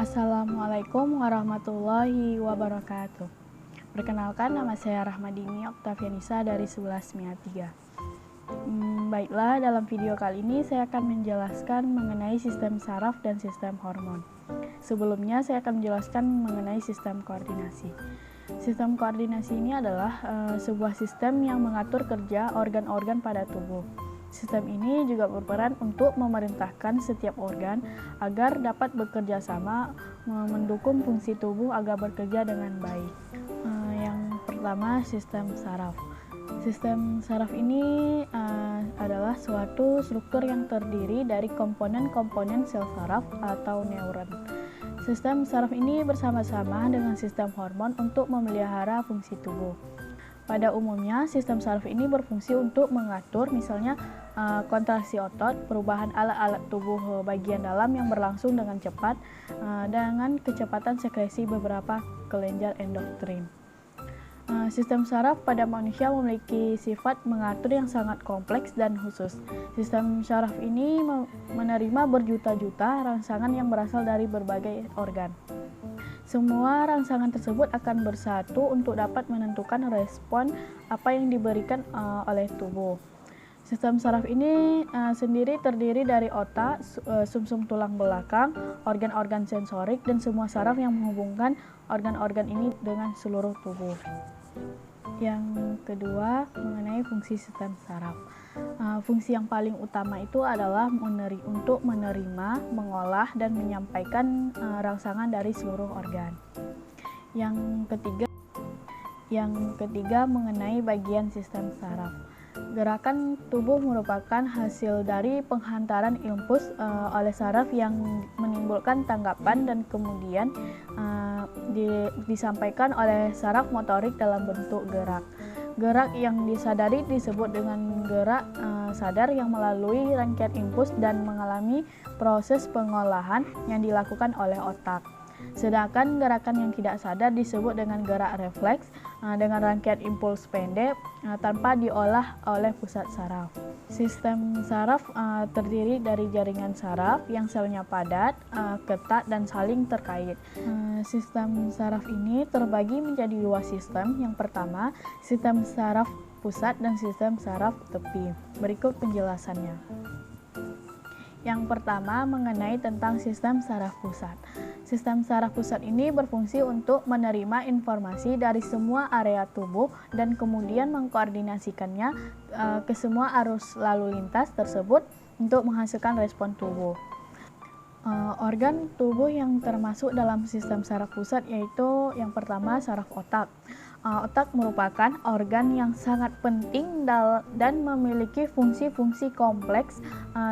Assalamualaikum warahmatullahi wabarakatuh. Perkenalkan, nama saya Rahmadini Oktavianisa dari 11 MIA 3. Baiklah, dalam video kali ini saya akan menjelaskan mengenai sistem saraf dan sistem hormon. Sebelumnya saya akan menjelaskan mengenai sistem koordinasi. Sistem koordinasi ini adalah sebuah sistem yang mengatur kerja organ-organ pada tubuh. Sistem ini juga berperan untuk memerintahkan setiap organ agar dapat bekerja sama mendukung fungsi tubuh agar bekerja dengan baik. Yang pertama, sistem saraf. Sistem saraf ini adalah suatu struktur yang terdiri dari komponen-komponen sel saraf atau neuron. Sistem saraf ini bersama-sama dengan sistem hormon untuk memelihara fungsi tubuh. Pada umumnya, sistem saraf ini berfungsi untuk mengatur misalnya kontraksi otot, perubahan alat-alat tubuh bagian dalam yang berlangsung dengan cepat dengan kecepatan sekresi beberapa kelenjar endokrin. Sistem saraf pada manusia memiliki sifat mengatur yang sangat kompleks dan khusus. Sistem saraf ini menerima berjuta-juta rangsangan yang berasal dari berbagai organ. Semua rangsangan tersebut akan bersatu untuk dapat menentukan respon apa yang diberikan oleh tubuh. Sistem saraf ini sendiri terdiri dari otak, sumsum tulang belakang, organ-organ sensorik, dan semua saraf yang menghubungkan organ-organ ini dengan seluruh tubuh. Yang kedua, mengenai fungsi sistem saraf. Fungsi yang paling utama itu adalah untuk menerima, mengolah, dan menyampaikan rangsangan dari seluruh organ. Yang ketiga mengenai bagian sistem saraf. Gerakan tubuh merupakan hasil dari penghantaran impuls oleh saraf yang menimbulkan tanggapan dan kemudian disampaikan oleh saraf motorik dalam bentuk gerak. Gerak yang disadari disebut dengan gerak sadar yang melalui rangkaian impuls dan mengalami proses pengolahan yang dilakukan oleh otak. Sedangkan gerakan yang tidak sadar disebut dengan gerak refleks dengan rangkaian impuls pendek tanpa diolah oleh pusat saraf. Sistem saraf terdiri dari jaringan saraf yang selnya padat, ketat, dan saling terkait. Sistem saraf ini terbagi menjadi dua sistem. Yang pertama, sistem saraf pusat dan sistem saraf tepi. Berikut penjelasannya. Yang pertama, mengenai tentang sistem saraf pusat. Sistem saraf pusat ini berfungsi untuk menerima informasi dari semua area tubuh dan kemudian mengkoordinasikannya ke semua arus lalu lintas tersebut untuk menghasilkan respon tubuh. Organ tubuh yang termasuk dalam sistem saraf pusat yaitu yang pertama, saraf otak. Otak merupakan organ yang sangat penting dan memiliki fungsi-fungsi kompleks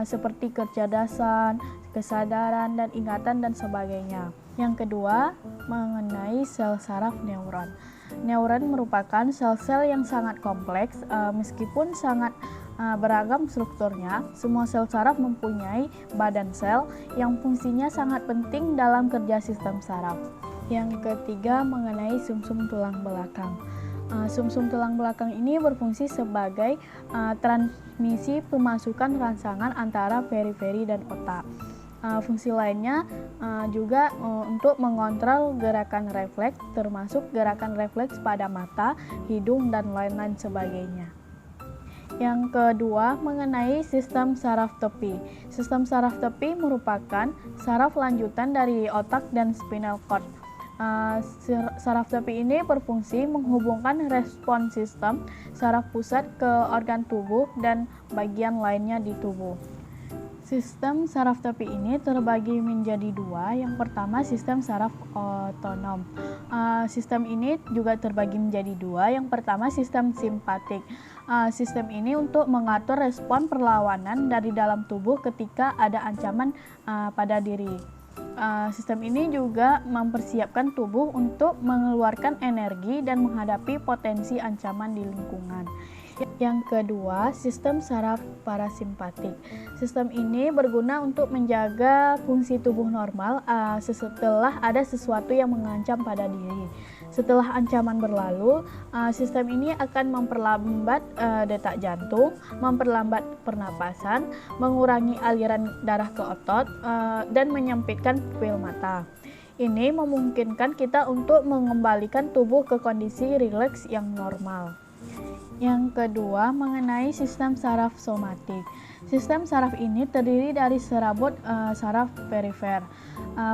seperti kecerdasan, kesadaran, dan ingatan, dan sebagainya. Yang kedua, mengenai sel saraf neuron. Neuron merupakan sel-sel yang sangat kompleks, meskipun sangat beragam strukturnya. Semua sel saraf mempunyai badan sel yang fungsinya sangat penting dalam kerja sistem saraf. Yang ketiga, mengenai sumsum tulang belakang. Sumsum tulang belakang ini berfungsi sebagai transmisi pemasukan rangsangan antara periferi dan otak. Fungsi lainnya juga untuk mengontrol gerakan refleks, termasuk gerakan refleks pada mata, hidung, dan lain-lain sebagainya. Yang kedua, mengenai sistem saraf tepi. Sistem saraf tepi merupakan saraf lanjutan dari otak dan spinal cord. Saraf tepi ini berfungsi menghubungkan respon sistem saraf pusat ke organ tubuh dan bagian lainnya di tubuh. Sistem saraf tepi ini terbagi menjadi dua. Yang pertama, sistem saraf otonom. Sistem ini juga terbagi menjadi dua. Yang pertama, sistem simpatik. Sistem ini untuk mengatur respon perlawanan dari dalam tubuh ketika ada ancaman pada diri. Sistem ini juga mempersiapkan tubuh untuk mengeluarkan energi dan menghadapi potensi ancaman di lingkungan. Yang kedua, sistem saraf parasimpatik. Sistem ini berguna untuk menjaga fungsi tubuh normal setelah ada sesuatu yang mengancam pada diri. Setelah ancaman berlalu, sistem ini akan memperlambat detak jantung, memperlambat pernapasan, mengurangi aliran darah ke otot, dan menyempitkan pupil mata. Ini memungkinkan kita untuk mengembalikan tubuh ke kondisi rileks yang normal. Yang kedua, mengenai sistem saraf somatik. Sistem saraf ini terdiri dari serabut saraf perifer.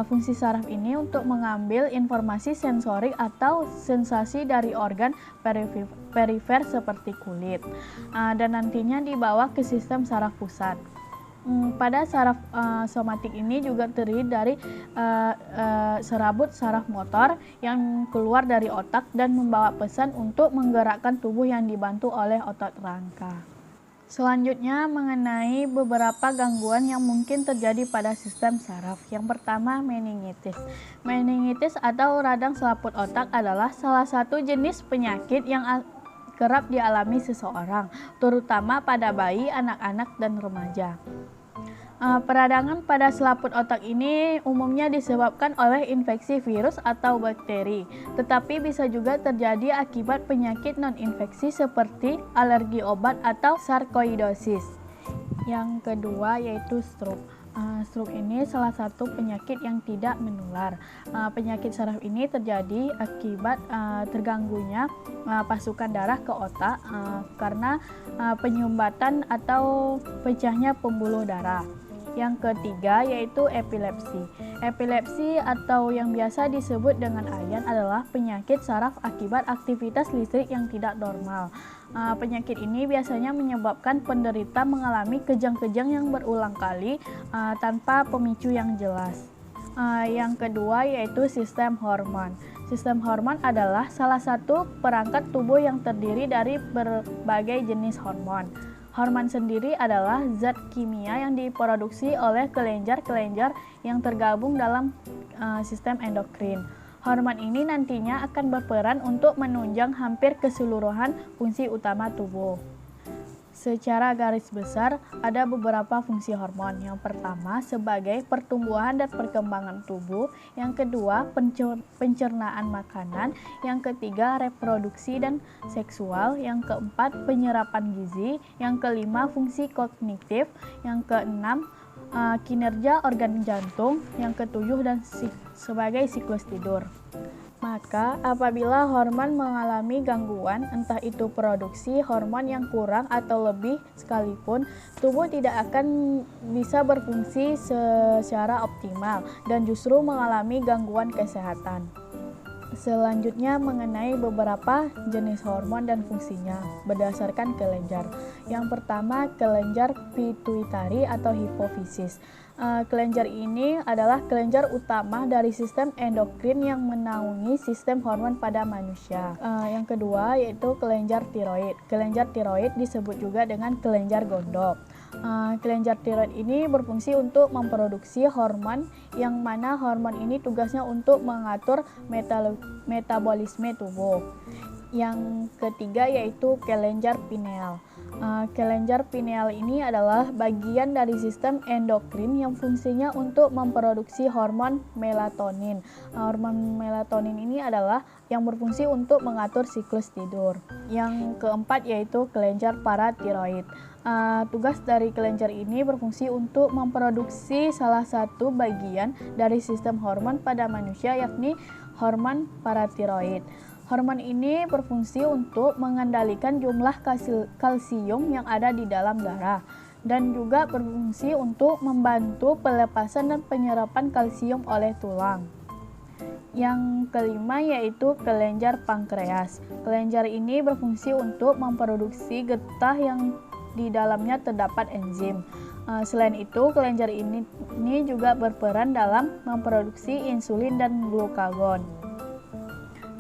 Fungsi saraf ini untuk mengambil informasi sensorik atau sensasi dari organ perifer seperti kulit, dan nantinya dibawa ke sistem saraf pusat. Pada saraf somatik ini juga terdiri dari serabut saraf motor yang keluar dari otak dan membawa pesan untuk menggerakkan tubuh yang dibantu oleh otot rangka. Selanjutnya mengenai beberapa gangguan yang mungkin terjadi pada sistem saraf. Yang pertama, meningitis. Meningitis atau radang selaput otak adalah salah satu jenis penyakit yang kerap dialami seseorang, terutama pada bayi, anak-anak, dan remaja. Peradangan pada selaput otak ini umumnya disebabkan oleh infeksi virus atau bakteri, tetapi bisa juga terjadi akibat penyakit non-infeksi seperti alergi obat atau sarkoidosis. Yang kedua yaitu stroke. Stroke ini salah satu penyakit yang tidak menular. Penyakit saraf ini terjadi akibat terganggunya pasukan darah ke otak karena penyumbatan atau pecahnya pembuluh darah. Yang ketiga yaitu epilepsi. Epilepsi atau yang biasa disebut dengan ayan adalah penyakit saraf akibat aktivitas listrik yang tidak normal. Penyakit ini biasanya menyebabkan penderita mengalami kejang-kejang yang berulang kali tanpa pemicu yang jelas. Yang kedua yaitu sistem hormon. Sistem hormon adalah salah satu perangkat tubuh yang terdiri dari berbagai jenis hormon. Hormon sendiri adalah zat kimia yang diproduksi oleh kelenjar-kelenjar yang tergabung dalam sistem endokrin. Hormon ini nantinya akan berperan untuk menunjang hampir keseluruhan fungsi utama tubuh. Secara garis besar, ada beberapa fungsi hormon. Yang pertama, sebagai pertumbuhan dan perkembangan tubuh. Yang kedua, pencernaan makanan. Yang ketiga, reproduksi dan seksual. Yang keempat, penyerapan gizi. Yang kelima, fungsi kognitif. Yang keenam, kinerja organ jantung. Yang ketujuh, dan sebagai siklus tidur. Maka apabila hormon mengalami gangguan, entah itu produksi hormon yang kurang atau lebih sekalipun, tubuh tidak akan bisa berfungsi secara optimal dan justru mengalami gangguan kesehatan. Selanjutnya mengenai beberapa jenis hormon dan fungsinya berdasarkan kelenjar. Yang pertama, kelenjar pituitari atau hipofisis. Kelenjar ini adalah kelenjar utama dari sistem endokrin yang menaungi sistem hormon pada manusia. Yang kedua yaitu kelenjar tiroid. Kelenjar tiroid disebut juga dengan kelenjar gondok. Kelenjar tiroid ini berfungsi untuk memproduksi hormon yang mana hormon ini tugasnya untuk mengatur metabolisme tubuh. Yang ketiga yaitu kelenjar pineal. Kelenjar pineal ini adalah bagian dari sistem endokrin yang fungsinya untuk memproduksi hormon melatonin. Hormon melatonin ini adalah yang berfungsi untuk mengatur siklus tidur. Yang keempat yaitu kelenjar paratiroid. Tugas dari kelenjar ini berfungsi untuk memproduksi salah satu bagian dari sistem hormon pada manusia, yakni hormon paratiroid. Hormon ini berfungsi untuk mengendalikan jumlah kalsium yang ada di dalam darah dan juga berfungsi untuk membantu pelepasan dan penyerapan kalsium oleh tulang. Yang kelima yaitu kelenjar pankreas. Kelenjar ini berfungsi untuk memproduksi getah yang di dalamnya terdapat enzim. Selain itu, kelenjar ini juga berperan dalam memproduksi insulin dan glukagon.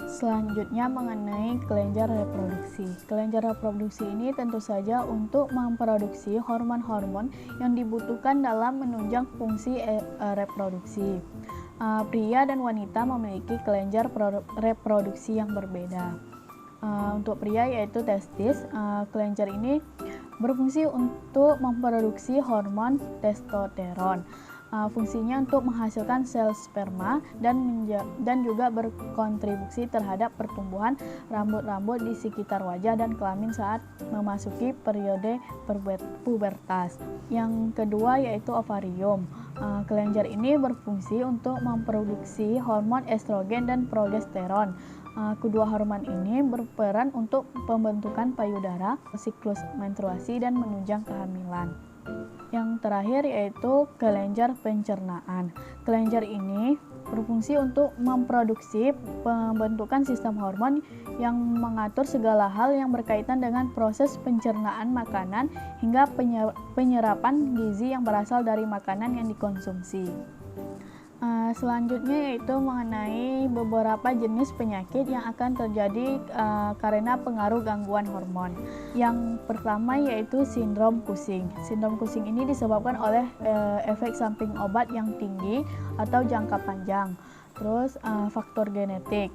Selanjutnya mengenai kelenjar reproduksi. Kelenjar reproduksi ini tentu saja untuk memproduksi hormon-hormon yang dibutuhkan dalam menunjang fungsi reproduksi. Pria dan wanita memiliki kelenjar reproduksi yang berbeda. Untuk pria yaitu testis, kelenjar ini berfungsi untuk memproduksi hormon testosteron. Fungsinya untuk menghasilkan sel sperma dan juga berkontribusi terhadap pertumbuhan rambut-rambut di sekitar wajah dan kelamin saat memasuki periode pubertas. Yang kedua yaitu ovarium. Kelenjar ini berfungsi untuk memproduksi hormon estrogen dan progesteron. Kedua hormon ini berperan untuk pembentukan payudara, siklus menstruasi, dan menunjang kehamilan. Yang terakhir yaitu kelenjar pencernaan. Kelenjar ini berfungsi untuk memproduksi pembentukan sistem hormon yang mengatur segala hal yang berkaitan dengan proses pencernaan makanan hingga penyerapan gizi yang berasal dari makanan yang dikonsumsi. Selanjutnya yaitu mengenai beberapa jenis penyakit yang akan terjadi karena pengaruh gangguan hormon. Yang pertama yaitu sindrom Cushing. Sindrom Cushing ini disebabkan oleh efek samping obat yang tinggi atau jangka panjang. Terus faktor genetik.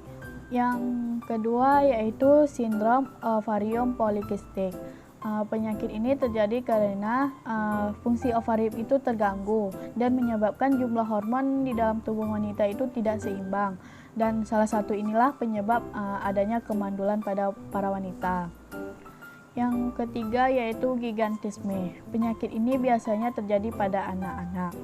Yang kedua yaitu sindrom ovarium polikistik. Penyakit ini terjadi karena fungsi ovarium itu terganggu dan menyebabkan jumlah hormon di dalam tubuh wanita itu tidak seimbang, dan salah satu inilah penyebab adanya kemandulan pada para wanita. Yang ketiga yaitu gigantisme. Penyakit ini biasanya terjadi pada anak-anak.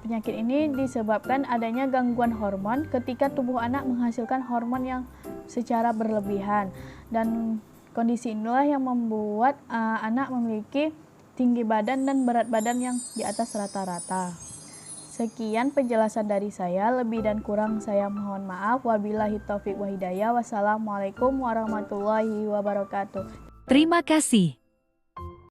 Penyakit ini disebabkan adanya gangguan hormon ketika tubuh anak menghasilkan hormon yang secara berlebihan, dan kondisi inilah yang membuat anak memiliki tinggi badan dan berat badan yang di atas rata-rata. Sekian penjelasan dari saya, lebih dan kurang saya mohon maaf. Wabillahi taufiq wa hidayah. Wassalamualaikum warahmatullahi wabarakatuh. Terima kasih.